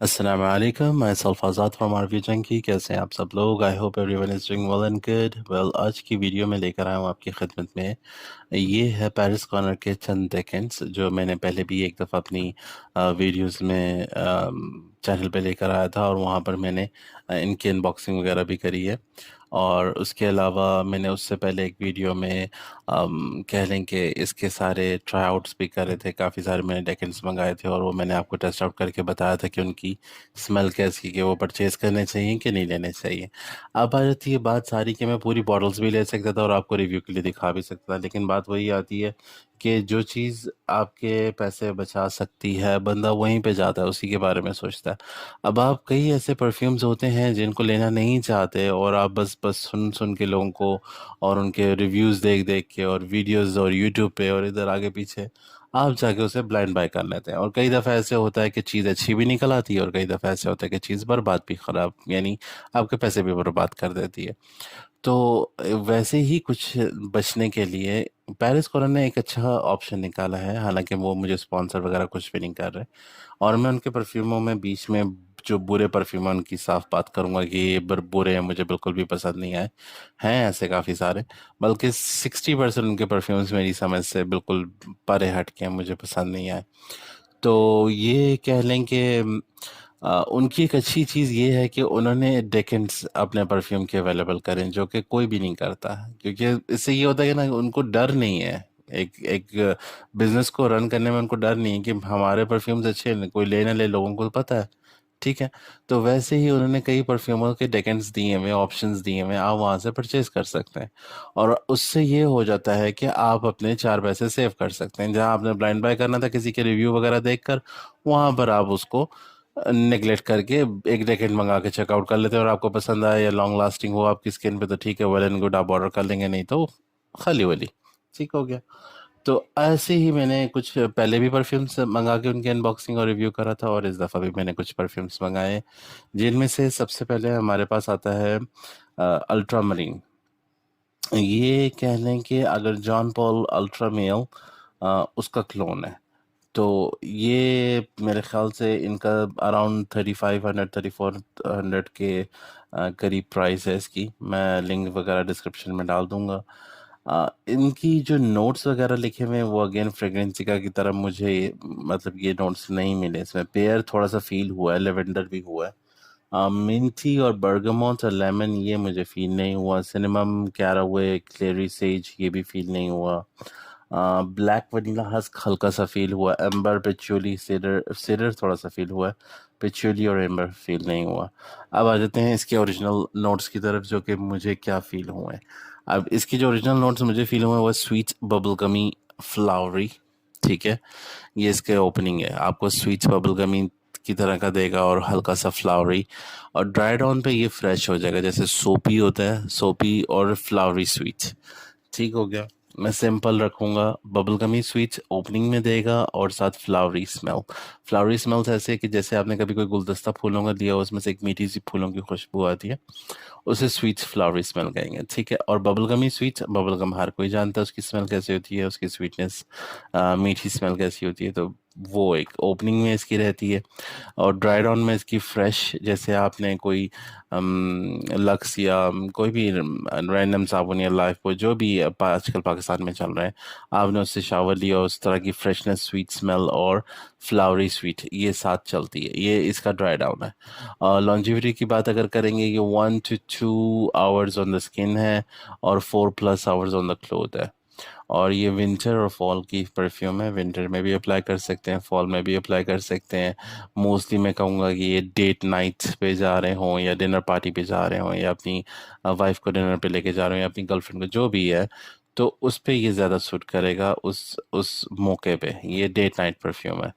अस्सलाम वालेकुम, मैं सल्फ़ाज़ाद फ्रॉम आरवी जंकी। कैसे हैं आप सब लोग? I hope everyone is doing well and good. Well, आज की वीडियो में लेकर आया हूँ आपकी खिदमत में। ये है पेरिस कॉर्नर के चंद डेकेंट्स जो मैंने पहले भी एक दफ़ा अपनी वीडियोस में चैनल पे लेकर आया था, और वहाँ पर मैंने इनकी अनबॉक्सिंग वगैरह भी करी है। और उसके अलावा मैंने उससे पहले एक वीडियो में कह लें कि इसके सारे ट्राई आउट्स भी करे थे। काफ़ी सारे मैंने डेकेंट्स मंगाए थे और वो मैंने आपको टेस्ट आउट करके बताया था कि उनकी स्मेल कैसी, कि वो परचेज़ करने चाहिए कि नहीं लेने चाहिए। अब आ जाती है बात सारी कि मैं पूरी बॉटल्स भी ले सकता था और आपको रिव्यू के लिए दिखा भी सकता था, लेकिन बात वही आती है कि जो चीज़ आपके पैसे बचा सकती है बंदा वहीं पे जाता है, उसी के बारे में सोचता है। अब आप कई ऐसे परफ्यूम्स होते हैं जिनको लेना नहीं चाहते, और आप बस बस सुन सुन के लोगों को और उनके रिव्यूज़ देख देख के और वीडियोस और यूट्यूब पे और इधर आगे पीछे आप जाके उसे ब्लाइंड बाय कर लेते हैं। और कई दफ़ा ऐसे होता है कि चीज़ अच्छी भी निकल आती है, और कई दफ़ा ऐसे होता है कि चीज़ बर्बाद भी, ख़राब यानी आपके पैसे भी बर्बाद कर देती है। तो वैसे ही कुछ बचने के लिए पेरिस कॉर्नर ने एक अच्छा ऑप्शन निकाला है। हालांकि वो मुझे स्पॉन्सर वगैरह कुछ भी नहीं कर रहे, और मैं उनके परफ्यूमों में बीच में जो बुरे परफ्यूम हैं उनकी साफ बात करूंगा कि ये बुरे हैं, मुझे बिल्कुल भी पसंद नहीं आए। हैं ऐसे काफ़ी सारे, बल्कि 60% उनके परफ्यूम्स मेरी समझ से बिल्कुल परे हट के हैं, मुझे पसंद नहीं आए। तो ये कह लें कि उनकी एक अच्छी चीज़ ये है कि उन्होंने डेकेंट्स अपने परफ्यूम के अवेलेबल करें, जो कि कोई भी नहीं करता। क्योंकि इससे ये होता है कि ना, उनको डर नहीं है। एक एक बिजनेस को रन करने में उनको डर नहीं है कि हमारे परफ्यूम्स अच्छे हैं, कोई ले ना ले, लोगों को पता है। ठीक है। तो वैसे ही उन्होंने कई परफ्यूमर के डेकेंट्स दिए हुए, ऑप्शंस दिए हुए, आप वहाँ से परचेज कर सकते हैं। और उससे ये हो जाता है कि आप अपने चार पैसे सेव कर सकते हैं। जहाँ आपने ब्लाइंड बाय करना था किसी के रिव्यू वगैरह देखकर, वहाँ पर आप उसको नेगलेक्ट करके एक डेकेंट मंगा के चेकआउट कर लेते हैं, और आपको पसंद आए या लॉन्ग लास्टिंग हो आपकी स्किन पे तो ठीक है, वेल एंड गुड, आप ऑर्डर कर लेंगे, नहीं तो खाली वाली ठीक हो गया। तो ऐसे ही मैंने कुछ पहले भी परफ्यूम्स मंगा के उनकी अनबॉक्सिंग और रिव्यू करा था, और इस दफ़ा भी मैंने कुछ परफ्यूम्स मंगाए, जिनमें से सबसे पहले हमारे पास आता है अल्ट्रा मरीन। ये कह लें कि अगर जॉन पॉल अल्ट्रा मेल उसका क्लोन है। तो ये मेरे ख्याल से इनका अराउंड 3500 3400 के करीब प्राइस है इसकी। मैं लिंक वगैरह डिस्क्रिप्शन में डाल दूंगा। इनकी जो नोट्स वगैरह लिखे हुए हैं वो अगेन फ्रेग्रेंसिका की तरह मुझे मतलब ये नोट्स नहीं मिले। इसमें पेयर थोड़ा सा फील हुआ है, लेवेंडर भी हुआ है। मिंटी और बर्गमोट और लेमन ये मुझे फील नहीं हुआ। सिनेमम, कैरावे, क्लेरी सेज ये भी फील नहीं हुआ। ब्लैक वनीला हस्क हल्का सा फील हुआ। एम्बर, पेचुली, सीडर सीडर थोड़ा सा फील हुआ है। पेचुली और एम्बर फील नहीं हुआ। अब आ जाते हैं इसके ओरिजिनल नोट्स की तरफ, जो कि मुझे क्या फील हुए हैं। अब इसकी जो ओरिजिनल नोट्स मुझे फील हुए वो स्वीट, बबल गमी, फ्लावरी। ठीक है। ये इसके ओपनिंग है, आपको स्वीट बबल गमी की तरह का देगा और हल्का सा फ्लावरी। और ड्राई डाउन पे ये फ्रेश हो जाएगा, जैसे सोपी होता है, सोपी और फ्लावरी स्वीट। ठीक हो गया। मैं सिंपल रखूंगा। बबल गमी स्वीट्स ओपनिंग में देगा और साथ फ्लावरी स्मेल। फ्लावरी स्मेल्स ऐसे कि जैसे आपने कभी कोई गुलदस्ता फूलों का लिया हो, उसमें से एक मीठी सी फूलों की खुशबू आती है, उसे स्वीट्स फ्लावरी स्मेल कहेंगे। ठीक है। और बबल गमी स्वीट्स, बबल गम हर कोई जानता है उसकी स्मेल कैसी होती है, उसकी स्वीटनेस, मीठी स्मेल कैसी होती है। तो वो एक ओपनिंग में इसकी रहती है। और ड्राई डाउन में इसकी फ्रेश, जैसे आपने कोई लक्स या कोई भी रैंडम साबुन या लाइफ बॉय जो भी आजकल पाकिस्तान में चल रहा है, आपने उससे शावर लिया, उस तरह की फ्रेशनेस, स्वीट स्मेल और फ्लावरी स्वीट ये साथ चलती है। ये इसका ड्राई डाउन है। और लॉन्जिविटी की बात अगर करेंगे, ये 1 to 2 hours on the skin है और 4+ आवर्स ऑन द क्लोथ है। और ये विंटर और फॉल की परफ्यूम है। विंटर में भी अप्लाई कर सकते हैं, फॉल में भी अप्लाई कर सकते हैं। मोस्टली मैं कहूँगा कि ये डेट नाइट पे जा रहे हों या डिनर पार्टी पे जा रहे हों या अपनी वाइफ को डिनर पे लेके जा रहे हो या अपनी गर्लफ्रेंड को, जो भी है, तो उस पे ये ज़्यादा सूट करेगा। उस मौके पे ये डेट नाइट परफ्यूम है।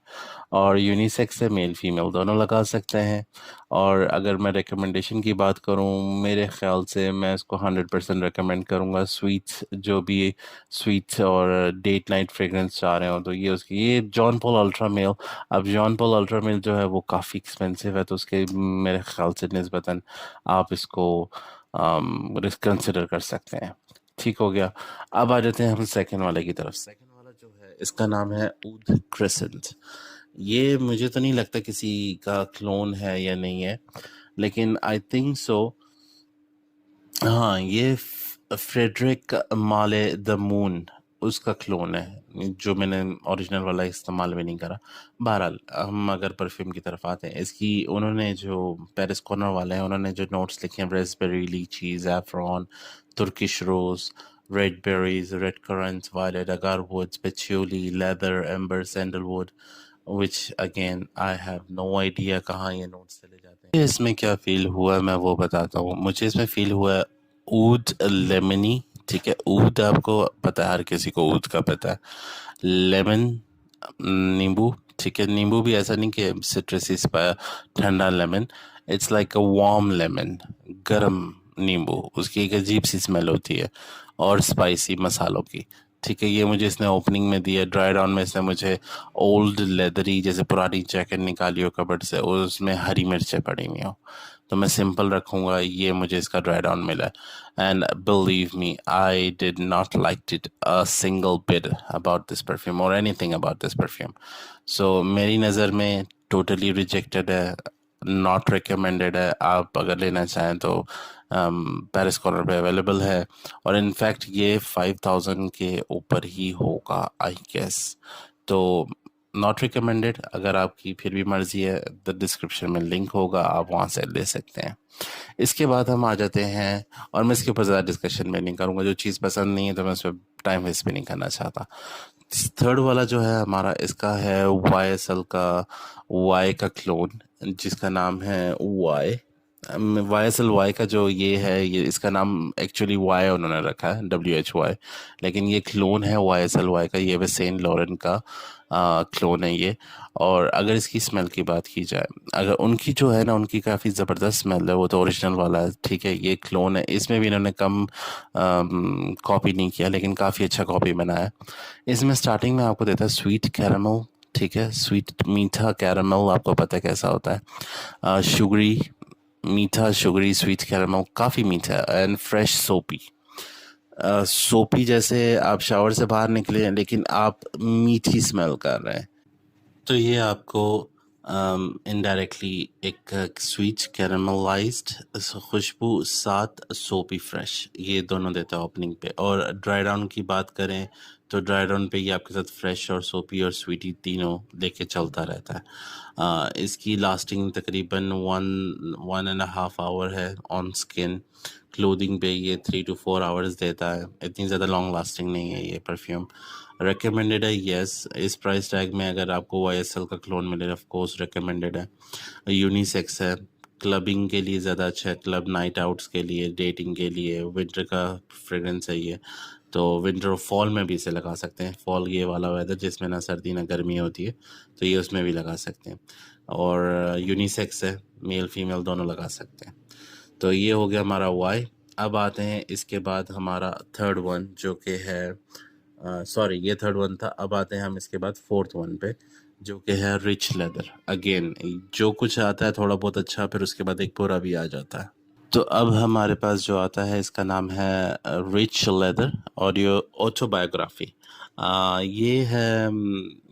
और यूनिसेक्स है, मेल फीमेल दोनों लगा सकते हैं। और अगर मैं रिकमेंडेशन की बात करूं, मेरे ख्याल से मैं इसको 100% रिकमेंड करूंगा। स्वीट्स जो भी स्वीट्स और डेट नाइट फ्रेग्रेंस चाह रहे हो तो ये उसकी, ये जॉन पॉल अल्ट्रा मेल। अब जॉन पॉल अल्ट्रा मेल जो है वो काफ़ी एक्सपेंसिव है, तो उसके मेरे ख्याल से निस्बतन आप इसको कंसिडर कर सकते हैं। ठीक हो गया। अब आ जाते हैं हम सेकंड वाले की तरफ। सेकंड वाला जो है इसका नाम है ऊद क्रेसेंट। ये मुझे तो नहीं लगता किसी का क्लोन है या नहीं है, लेकिन आई थिंक सो। हाँ, ये फ्रेडरिक माले द मून उसका क्लोन है, जो मैंने ओरिजिनल वाला इस्तेमाल भी नहीं करा। बहरहाल, हम अगर परफ्यूम की तरफ आते हैं, इसकी उन्होंने जो पेरिस कॉर्नर वाले हैं, उन्होंने जो नोट्स लिखे हैं, raspberry, lychee, saffron, Turkish rose, red berries, red currants, violet, agarwood, patchouli, leather, amber, sandalwood, which again I have no idea कहाँ ये नोट्स चले जाते हैं। इसमें क्या फील हुआ मैं वो बताता हूँ। मुझे इसमें फील हुआ ऊद लेमनी। ठीक है, ऊद आपको पता है, हर किसी को ऊद का पता है। लेमन, नींबू। ठीक है, नींबू भी ऐसा नहीं कि सिट्रसी ठंडा lemon, it's like a warm lemon, गरम नींबू। उसकी एक अजीब सी स्मेल होती है, और स्पाइसी मसालों की। ठीक है, ये मुझे इसने ओपनिंग में दिया। ड्राई डाउन में इसने मुझे ओल्ड लेदरी, जैसे पुरानी जैकेट निकाली हो कबर्ड से, और उसमें हरी मिर्चें पड़ी हुई हो, तो मैं सिंपल रखूँगा। ये मुझे इसका ड्राई डाउन मिला, and believe me, I did not like it a single bit about this perfume और एनीथिंग अबाउट दिस परफ्यूम। सो मेरी नज़र में टोटली रिजेक्टेड है, नॉट रिकमेंडेड है। आप अगर लेना चाहें तो पेरिस कॉर्नर पे अवेलेबल है, और इनफैक्ट ये 5000 के ऊपर ही होगा आई गेस। तो नॉट रिकमेंडेड। अगर आपकी फिर भी मर्जी है, द डिस्क्रिप्शन में लिंक होगा, आप वहाँ से ले सकते हैं। इसके बाद हम आ जाते हैं, और मैं इसके ऊपर ज़्यादा डिस्कशन में नहीं करूँगा। जो चीज़ पसंद नहीं है तो मैं उस पर टाइम वेस्ट भी नहीं करना चाहता। थर्ड वाला जो है हमारा, इसका है वाई एस एल का, वाई का क्लोन, जिसका नाम है Y. Y S L Y का जो ये है, ये इसका नाम एक्चुअली वाई उन्होंने रखा है, WHY, लेकिन ये क्लोन है वाई एस एल वाई का। ये वे सेंट लॉरेन का क्लोन है ये। और अगर इसकी स्मेल की बात की जाए, अगर उनकी जो है ना, उनकी काफ़ी ज़बरदस्त स्मेल है। वो तो ओरिजिनल वाला है, ठीक है, ये क्लोन है। इसमें भी इन्होंने कम कॉपी नहीं किया, लेकिन काफ़ी अच्छा कॉपी बनाया। इसमें स्टार्टिंग में आपको देता है स्वीट कैरामल। ठीक है, स्वीट मीठा कैरामल, आपको पता है कैसा होता है। शुगरी, मीठा शुगरी स्वीट कैरामल, काफ़ी मीठा एंड फ्रेश सोपी। सोपी जैसे आप शावर से बाहर निकले हैं, लेकिन आप मीठी स्मेल कर रहे हैं। तो ये आपको इनडायरेक्टली एक स्वीट कैरामलाइज्ड खुशबू, साथ सोपी फ्रेश, ये दोनों देता है ओपनिंग पे। और ड्राई डाउन की बात करें तो ड्राई डाउन पे ये आपके साथ फ्रेश और सोपी और स्वीटी तीनों लेके चलता रहता है। इसकी लास्टिंग तकरीबन 1.5 आवर है ऑन स्किन। क्लोथिंग पे ये 3 to 4 आवर्स देता है। इतनी ज़्यादा लॉन्ग लास्टिंग नहीं है ये परफ्यूम। रिकमेंडेड है, यस। इस प्राइस टैग में अगर आपको YSL का क्लोन मिले, ऑफ कोर्स रिकमेंडेड है। यूनिसेक्स है, क्लबिंग के लिए ज़्यादा अच्छा है, क्लब नाइट आउट्स के लिए, डेटिंग के लिए। विंटर का फ्रेग्रेंस है ये, तो विंटर और फॉल में भी इसे लगा सकते हैं। फॉल ये वाला वेदर जिसमें ना सर्दी ना गर्मी होती है, तो ये उसमें भी लगा सकते हैं। और यूनिसेक्स है, मेल फीमेल दोनों लगा सकते हैं। तो ये हो गया हमारा वाई। अब आते हैं इसके बाद हमारा थर्ड वन, जो कि है सॉरी, ये थर्ड वन था। अब आते हैं हम इसके बाद फोर्थ वन पे, जो कि है रिच लेदर। अगेन, जो कुछ आता है थोड़ा बहुत अच्छा, फिर उसके बाद एक पूरा भी आ जाता है। तो अब हमारे पास जो आता है, इसका नाम है रिच लेदर ऑडियो ऑटोबायोग्राफी। ये है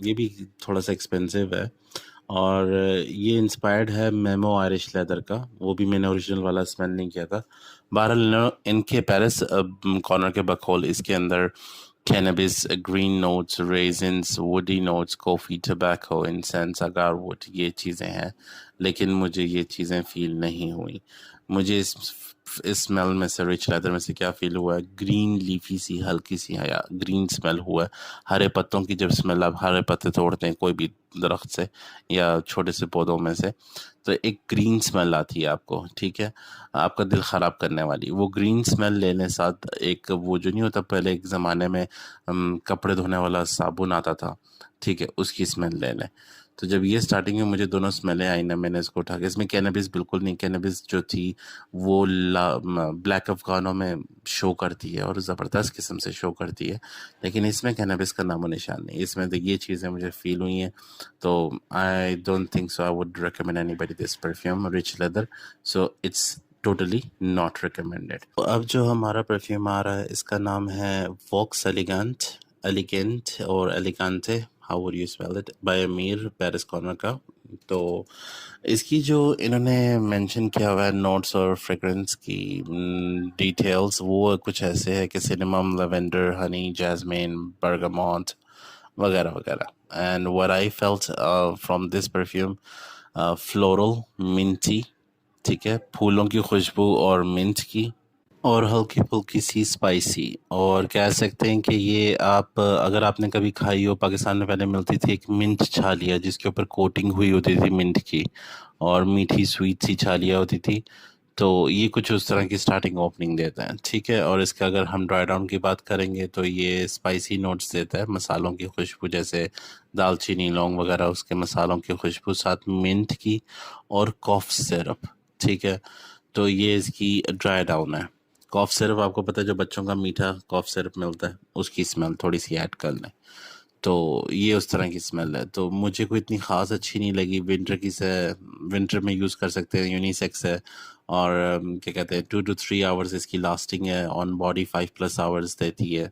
ये भी थोड़ा सा एक्सपेंसिव है, और ये इंस्पायर्ड है मेमो आयरिश लेदर का। वो भी मैंने ओरिजिनल वाला स्मेल नहीं किया था। बहरहाल, इनके पेरिस कॉर्नर के बकौल इसके अंदर cannabis, green notes, resins, woody notes, coffee, tobacco, incense, agarwood, ये चीज़ें हैं। लेकिन मुझे ये चीज़ें फ़ील नहीं हुई। मुझे इस स्मेल में से, रिच लेदर में से क्या फ़ील हुआ है, ग्रीन लीफी सी, हल्की सी हया ग्रीन स्मेल हुआ है। हरे पत्तों की जब स्मेल, आप हरे पत्ते तोड़ते हैं कोई भी दरख्त से या छोटे से पौधों में से, तो एक ग्रीन स्मेल आती है आपको। ठीक है, आपका दिल ख़राब करने वाली वो ग्रीन स्मेल लेने साथ, एक वो जो नहीं होता, पहले एक ज़माने में कपड़े धोने वाला साबुन आता था, ठीक है, उसकी स्मेल ले लें। तो जब ये स्टार्टिंग में मुझे दोनों स्मेलें आई ना, मैंने इसको उठा के, इसमें कैनबिस बिल्कुल नहीं। कैनबिस जो थी वो ब्लैक अफगानों में शो करती है, और ज़बरदस्त किस्म से शो करती है, लेकिन इसमें कैनबिस का नामो निशान नहीं। इसमें तो ये चीज़ें मुझे फ़ील हुई हैं, तो I don't think so I would recommend anybody this perfume rich leather. So it's totally not recommended. तो अब जो हमारा परफ्यूम आ रहा है, इसका नाम है वॉक्स एलिगेंट, एलिगेंट और elegante. How would you smell it, by Amir, Paris Corner का। तो इसकी जो इन्होंने मेंशन किया हुआ है नोट्स और फ्रेग्रेंस की डिटेल्स, वो कुछ ऐसे है कि cinnamon, lavender, honey, jasmine, bergamot वगैरह वगैरह। And what I felt from this perfume, floral, minty, ठीक है, फूलों की खुशबू और मिंट की, और हल्की फुल्की सी स्पाइसी। और कह सकते हैं कि ये आप अगर आपने कभी खाई हो, पाकिस्तान में पहले मिलती थी एक मिंट छालिया जिसके ऊपर कोटिंग हुई होती थी मिंट की, और मीठी स्वीट सी छालिया होती थी। तो ये कुछ उस तरह की स्टार्टिंग ओपनिंग देता है, ठीक है। और इसका अगर हम ड्राई डाउन की बात करेंगे तो ये स्पाइसी नोट्स देता है, मसालों की खुशबू, जैसे दालचीनी, लौंग वगैरह, उसके मसालों की खुशबू, साथ मिंट की और कॉफ सिरप, ठीक है। तो ये इसकी ड्राई डाउन है। कॉफ सिरप आपको पता है, जो बच्चों का मीठा कॉफ सिरप मिलता है, उसकी स्मेल थोड़ी सी ऐड कर लें, तो ये उस तरह की स्मेल है। तो मुझे कोई इतनी ख़ास अच्छी नहीं लगी। विंटर की से विंटर में यूज़ कर सकते हैं, यूनिसेक्स है। और क्या कहते हैं, 2 to 3 आवर्स इसकी लास्टिंग है, ऑन बॉडी 5+ आवर्स देती है।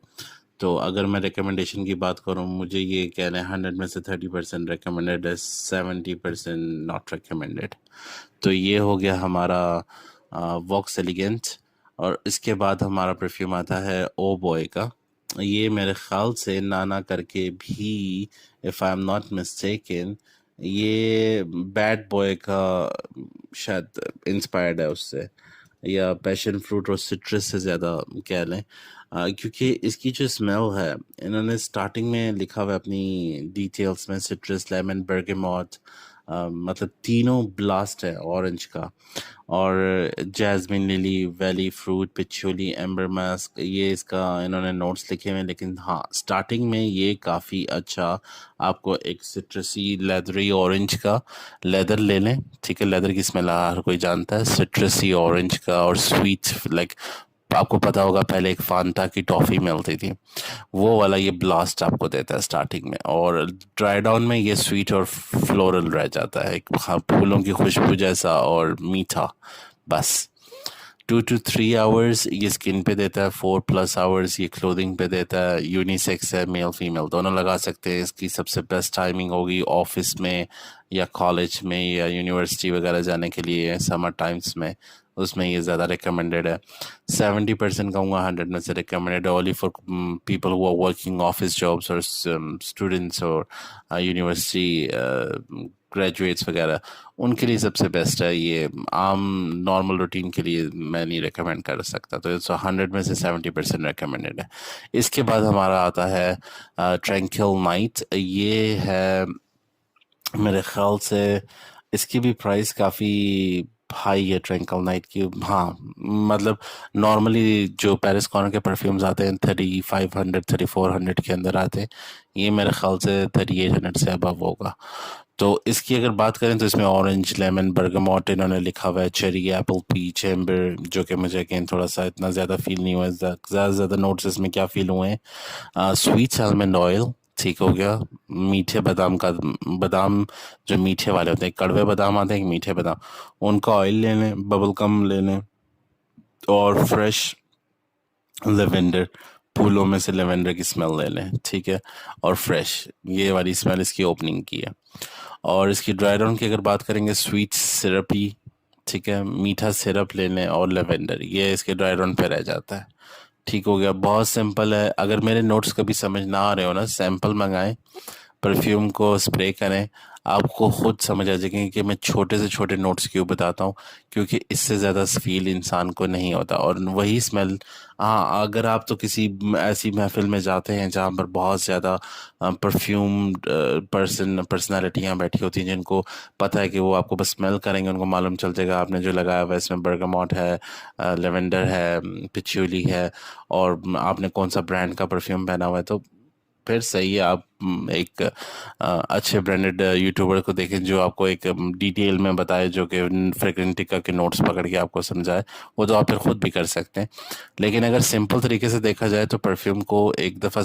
तो अगर मैं रिकमेंडेशन की बात करूँ, मुझे ये कहना है 100 में से 30% रिकमेंडेड है, 70% नॉट रिकमेंडेड। तो ये हो गया हमारा वॉक्स एलिगेंट। और इसके बाद हमारा परफ्यूम आता है ओ बॉय का। ये मेरे ख्याल से नाना करके भी, if I am not mistaken, ये बैड बॉय का शायद इंस्पायर्ड है उससे, या पैशन फ्रूट और सिट्रस से ज़्यादा कह लें। क्योंकि इसकी जो स्मेल है, इन्होंने स्टार्टिंग में लिखा हुआ है अपनी डिटेल्स में, सिट्रस, लेमन, बर्गेमॉट, मतलब तीनों ब्लास्ट है ऑरेंज का, और jasmine, lily, valley fruit, patchouli, amber musk, ये इसका इन्होंने नोट्स लिखे हुए हैं। लेकिन हाँ, स्टार्टिंग में ये काफ़ी अच्छा आपको एक सिट्रसी लेदरी ऑरेंज का, लेदर ले लें, ठीक है, लेदर की स्मेल हर कोई जानता है, सिट्रसी ऑरेंज का और स्वीट, लाइक आपको पता होगा पहले एक फांटा की टॉफ़ी मिलती थी, वो वाला ये ब्लास्ट आपको देता है स्टार्टिंग में। और ड्राई डाउन में ये स्वीट और फ्लोरल रह जाता है, एक फूलों की खुशबू जैसा और मीठा, बस। 2 to 3 आवर्स ये स्किन पे देता है, 4+ आवर्स ये क्लोथिंग पे देता है। यूनिसेक्स है, मेल फीमेल दोनों लगा सकते हैं। इसकी सबसे बेस्ट टाइमिंग होगी ऑफिस में या कॉलेज में या यूनिवर्सिटी वगैरह जाने के लिए, समर टाइम्स में, उसमें ये ज़्यादा रिकमेंडेड है। 70% कहूँगा 100 में से रिकमेंडेड है, only for people who are working office jobs और स्टूडेंट्स और यूनिवर्सिटी ग्रेजुएट्स वगैरह, उनके लिए सबसे बेस्ट है ये। आम नॉर्मल रूटीन के लिए मैं नहीं रिकमेंड कर सकता। तो 100 में से 70% रिकमेंडेड है। इसके बाद हमारा आता है ट्रैंक्विल नाइट। ये है मेरे ख्याल से, इसकी भी प्राइस काफ़ी हाई है ट्रैंक्विल नाइट की। हाँ, मतलब नॉर्मली जो पेरिस कॉर्नर के परफ्यूम्स आते हैं 3500 3400 के अंदर आते हैं, ये मेरे ख्याल से 3800 से अबव होगा। तो इसकी अगर बात करें तो इसमें ऑरेंज, लेमन, बर्गमॉट इन्होंने लिखा हुआ है, चेरी, एप्पल, पीच, एम्बर, जो कि मुझे अगेन थोड़ा सा इतना ज़्यादा फील नहीं हुआ। ज़्यादा से ज़्यादा नोट्स इसमें क्या फील हुए हैं, स्वीट आलमंड ऑयल, ठीक हो गया, मीठे बादाम का, बादाम जो मीठे वाले होते हैं, कड़वे बादाम आते हैं, मीठे बादाम, उनका ऑयल ले लें, बबल गम ले लें, और फ्रेश लेवेंडर, फूलों में से लेवेंडर की स्मेल ले लें, ठीक है, और फ्रेश, ये वाली स्मेल इसकी ओपनिंग की है। और इसकी ड्राई डाउन की अगर बात करेंगे, स्वीट सिरपी, ठीक है, मीठा सिरप ले लें और लेवेंडर, ये इसके ड्राई डाउन पे रह जाता है। ठीक हो गया, बहुत सिंपल है। अगर मेरे नोट्स कभी समझ ना आ रहे हो ना, सैंपल मंगाएं, परफ्यूम को स्प्रे करें, आपको खुद समझ आ जाएगी कि मैं छोटे से छोटे नोट्स क्यों बताता हूँ, क्योंकि इससे ज़्यादा फील इंसान को नहीं होता। और वही स्मेल, हाँ, अगर आप तो किसी ऐसी महफिल में जाते हैं जहाँ पर बहुत ज़्यादा परफ्यूम पर्सनालिटियाँ बैठी होती हैं, जिनको पता है कि वो आपको बस स्मेल करेंगे, उनको मालूम चल जाएगा आपने जो लगाया हुआ है इसमें बर्गामॉट है, लेवेंडर है, पिच्यूली है, और आपने कौन सा ब्रांड का परफ्यूम पहना हुआ है, तो फिर सही है। आप एक अच्छे ब्रांडेड यूट्यूबर को देखें जो आपको एक डिटेल में बताए, जो कि फ्रेग्रेंटिका के नोट्स पकड़ के आपको समझाए, वो तो आप फिर खुद भी कर सकते हैं। लेकिन अगर सिंपल तरीके से देखा जाए तो परफ्यूम को एक दफ़ा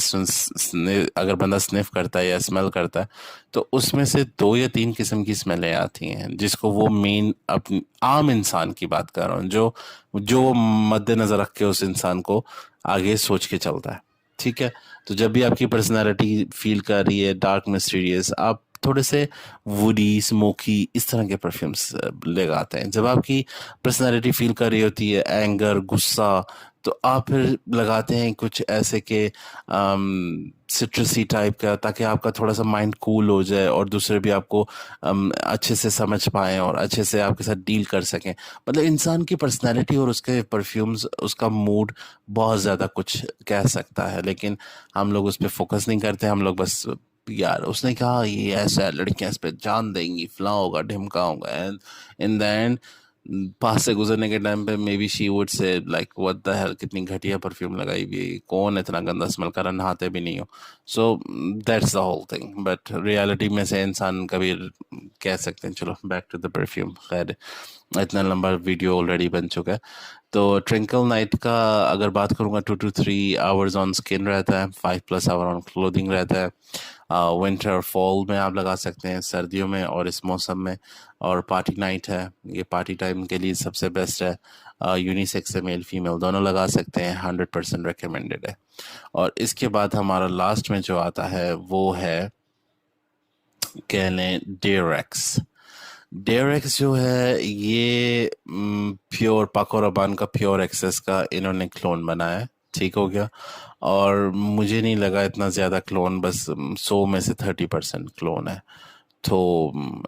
अगर बंदा स्निफ करता है या स्मेल करता है, तो उसमें से 2 या 3 किस्म की स्मेलें आती हैं, जिसको वो मेन अपनी आम इंसान की बात कर रहा हूँ, जो जो मद्देनज़र रख के उस इंसान को आगे सोच के चलता है, ठीक है? तो जब भी आपकी पर्सनैलिटी फ़ील कर रही है डार्क मिस्टीरियस, आप थोड़े से वुडी, स्मोकी इस तरह के परफ्यूम्स लगाते हैं। जब आपकी पर्सनैलिटी फ़ील कर रही होती है एंगर, गुस्सा, तो आप फिर लगाते हैं कुछ ऐसे के सिट्रसी टाइप का, ताकि आपका थोड़ा-सा माइंड कूल हो जाए और दूसरे भी आपको अच्छे से समझ पाएँ और अच्छे से आपके साथ डील कर सकें। मतलब इंसान की पर्सनैलिटी और उसके परफ्यूम्स, उसका मूड बहुत ज़्यादा कुछ कह सकता है, लेकिन हम लोग उस पे फ़ोकस नहीं करते। हम लोग बस यार उसने कहा ये ऐसा है, लड़कियां इस पे जान देंगी, फलां होगा, ढिमका होगा, एंड इन द एंड पास से गुजरने के टाइम पे may be she would say like what the hell, कितनी घटिया परफ्यूम लगाई हुई है, कौन इतना गंदा स्मेल कर रहा, नहाते भी नहीं हो। So that's the whole thing, but reality में से इंसान कभी कह सकते हैं। चलो बैक टू द परफ्यूम, खैर इतना लंबा वीडियो ऑलरेडी बन चुका है। तो ट्विंकल नाइट का अगर बात करूँगा, 2 to 3 आवर्स ऑन स्किन रहता है, 5+ आवर ऑन क्लोथिंग रहता है। विंटर और फॉल में आप लगा सकते हैं, सर्दियों में और इस मौसम में। और पार्टी नाइट है, ये पार्टी टाइम के लिए सबसे बेस्ट है। यूनिसेक्स है, मेल फीमेल दोनों लगा सकते हैं, 100% रिकमेंडेड है। और इसके बाद हमारा लास्ट में जो आता है वो है, कह लें, डेरेक्स। डेरेक्स जो है ये प्योर पाको रबान का प्योर एक्सेस का इन्होंने क्लोन बनाया है, ठीक हो गया। और मुझे नहीं लगा इतना ज़्यादा क्लोन, बस 100 में से 30% क्लोन है। तो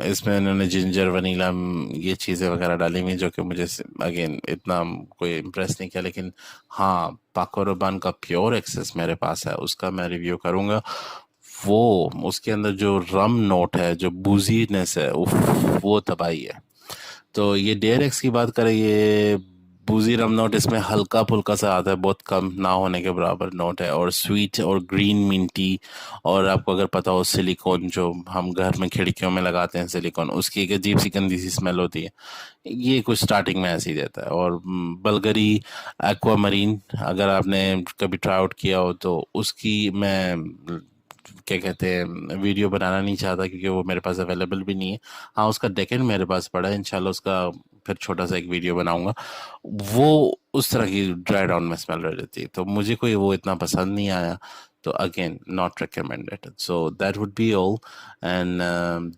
इसमें इन्होंने जिंजर वनीला ये चीज़ें वगैरह डाली हुई, जो कि मुझे अगेन इतना कोई इम्प्रेस नहीं किया। लेकिन हाँ, पाको रबान का प्योर एक्सेस मेरे पास है, उसका मैं रिव्यू करूँगा। वो उसके अंदर जो रम नोट है, जो बूजीनेस है, उफ, वो तबाही है। तो ये डेयरेक्स की बात करें, ये बूजी रम नोट इसमें हल्का फुल्का सा आता है, बहुत कम, ना होने के बराबर नोट है। और स्वीट और ग्रीन मिंटी, और आपको अगर पता हो सिलिकॉन, जो हम घर में खिड़कियों में लगाते हैं सिलिकॉन, उसकी एक अजीब सी गंदी सी स्मेल होती है। ये कुछ स्टार्टिंग में ऐसे ही देता है। और बल्गरी एक्वामरीन, अगर आपने कभी ट्राई आउट किया हो तो उसकी मैं क्या कहते हैं वीडियो बनाना नहीं चाहता, क्योंकि वो मेरे पास अवेलेबल भी नहीं है। हाँ, उसका डेकेंट मेरे पास पड़ा है, इंशाल्लाह उसका फिर छोटा सा एक वीडियो बनाऊंगा। वो उस तरह की ड्राई डाउन में स्मेल रह जाती है, तो मुझे कोई वो इतना पसंद नहीं आया। तो again not recommended. So that would be all, and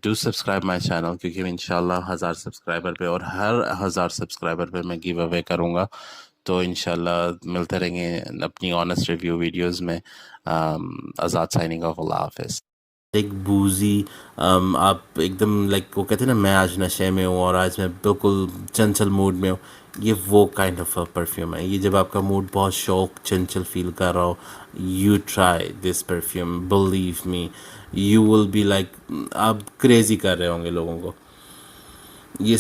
do subscribe my channel, क्योंकि इंशाल्लाह 1000 सब्सक्राइबर पे, और हर 1000 सब्सक्राइबर पे मैं गिव अवे करूँगा। तो इंशाल्लाह मिलते रहेंगे अपनी ऑनेस्ट रिव्यू वीडियोस में। आज़ाद साइनिंग ऑफ, अल्लाह हाफिज़। एक बूजी, आप एकदम लाइक वो कहते हैं ना, मैं आज नशे में हूँ और आज मैं बिल्कुल चंचल मूड में हूँ, ये वो काइंड ऑफ परफ्यूम है। ये जब आपका मूड बहुत शौक चंचल फील कर रहा हो, you try this perfume, believe me, you will be like, आप क्रेजी कर रहे होंगे लोगों को। ये